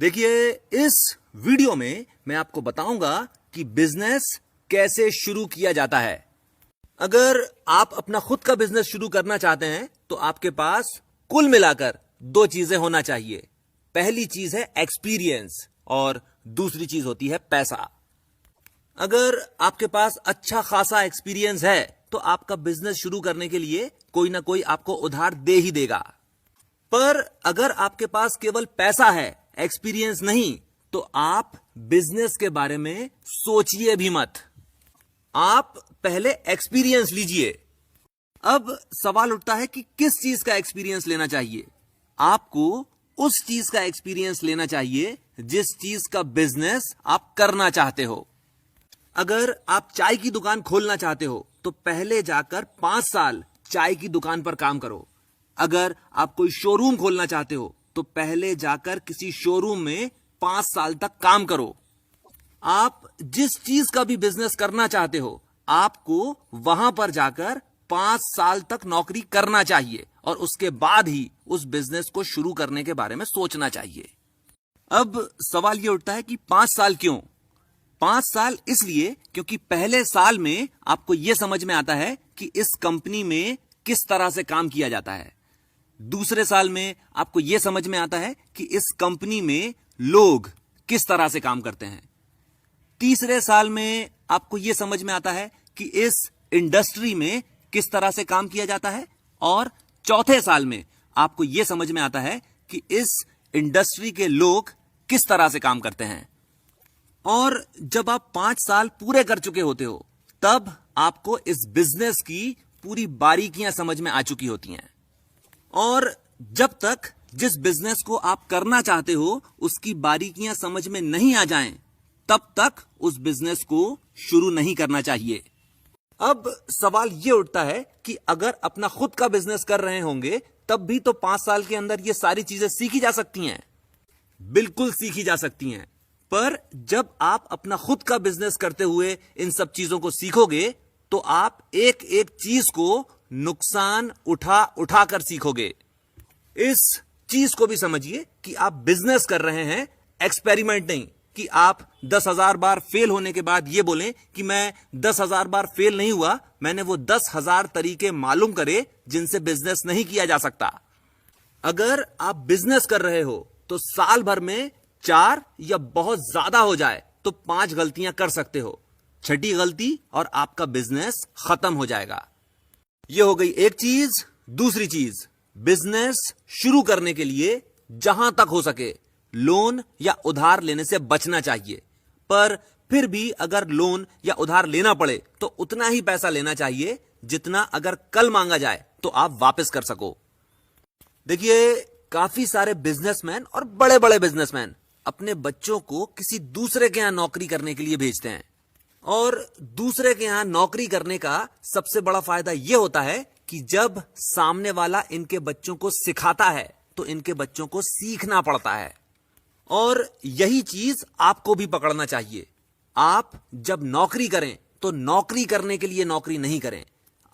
देखिए, इस वीडियो में मैं आपको बताऊंगा कि बिजनेस कैसे शुरू किया जाता है। अगर आप अपना खुद का बिजनेस शुरू करना चाहते हैं तो आपके पास कुल मिलाकर दो चीजें होना चाहिए। पहली चीज है एक्सपीरियंस और दूसरी चीज होती है पैसा। अगर आपके पास अच्छा खासा एक्सपीरियंस है तो आपका बिजनेस शुरू करने के लिए कोई ना कोई आपको उधार दे ही देगा। पर अगर आपके पास केवल पैसा है, एक्सपीरियंस नहीं, तो आप बिजनेस के बारे में सोचिए भी मत। आप पहले एक्सपीरियंस लीजिए। अब सवाल उठता है कि किस चीज का एक्सपीरियंस लेना चाहिए। आपको उस चीज का एक्सपीरियंस लेना चाहिए जिस चीज का बिजनेस आप करना चाहते हो। अगर आप चाय की दुकान खोलना चाहते हो तो पहले जाकर 5 साल चाय की दुकान पर काम करो। अगर आप कोई शोरूम खोलना चाहते हो तो पहले जाकर किसी शोरूम में 5 साल तक काम करो। आप जिस चीज का भी बिजनेस करना चाहते हो, आपको वहां पर जाकर 5 साल तक नौकरी करना चाहिए और उसके बाद ही उस बिजनेस को शुरू करने के बारे में सोचना चाहिए। अब सवाल यह उठता है कि 5 साल क्यों? 5 साल इसलिए क्योंकि पहले साल में आपको यह समझ में आता है कि इस कंपनी में किस तरह से काम किया जाता है। दूसरे साल में आपको यह समझ में आता है कि इस कंपनी में लोग किस तरह से काम करते हैं। तीसरे साल में आपको यह समझ में आता है कि इस इंडस्ट्री में किस तरह से काम किया जाता है। और चौथे साल में आपको यह समझ में आता है कि इस इंडस्ट्री के लोग किस तरह से काम करते हैं। और जब आप 5 साल पूरे कर चुके होते हो, तब आपको इस बिजनेस की पूरी बारीकियां समझ में आ चुकी होती हैं। और जब तक जिस बिजनेस को आप करना चाहते हो उसकी बारीकियां समझ में नहीं आ जाएं, तब तक उस बिजनेस को शुरू नहीं करना चाहिए। अब सवाल यह उठता है कि अगर अपना खुद का बिजनेस कर रहे होंगे तब भी तो 5 साल के अंदर ये सारी चीजें सीखी जा सकती हैं। बिल्कुल सीखी जा सकती हैं, पर जब आप अपना खुद का बिजनेस करते हुए इन सब चीजों को सीखोगे तो आप एक एक चीज को नुकसान उठा कर सीखोगे। इस चीज को भी समझिए कि आप बिजनेस कर रहे हैं, एक्सपेरिमेंट नहीं कि आप 10,000 बार फेल होने के बाद यह बोलें कि मैं 10,000 बार फेल नहीं हुआ, मैंने वो 10,000 तरीके मालूम करे जिनसे बिजनेस नहीं किया जा सकता। अगर आप बिजनेस कर रहे हो तो साल भर में 4 या बहुत ज्यादा हो जाए तो 5 गलतियां कर सकते हो। छठी गलती और आपका बिजनेस खत्म हो जाएगा। यह हो गई एक चीज। दूसरी चीज, बिजनेस शुरू करने के लिए जहां तक हो सके लोन या उधार लेने से बचना चाहिए। पर फिर भी अगर लोन या उधार लेना पड़े तो उतना ही पैसा लेना चाहिए जितना अगर कल मांगा जाए तो आप वापस कर सको। देखिए, काफी सारे बिजनेसमैन और बड़े बड़े बिजनेसमैन अपने बच्चों को किसी दूसरे के यहां नौकरी करने के लिए भेजते हैं। और दूसरे के यहां नौकरी करने का सबसे बड़ा फायदा यह होता है कि जब सामने वाला इनके बच्चों को सिखाता है तो इनके बच्चों को सीखना पड़ता है। और यही चीज आपको भी पकड़ना चाहिए। आप जब नौकरी करें तो नौकरी करने के लिए नौकरी नहीं करें।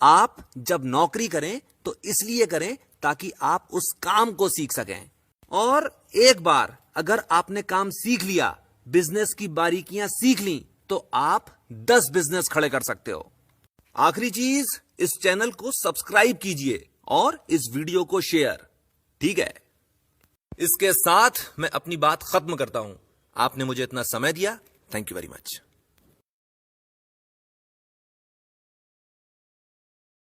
आप जब नौकरी करें तो इसलिए करें ताकि आप उस काम को सीख सकें। और एक बार अगर आपने काम सीख लिया, बिजनेस की बारीकियां सीख ली, तो आप 10 बिजनेस खड़े कर सकते हो। आखिरी चीज, इस चैनल को सब्सक्राइब कीजिए और इस वीडियो को शेयर। ठीक है, इसके साथ मैं अपनी बात खत्म करता हूं। आपने मुझे इतना समय दिया, थैंक यू वेरी मच।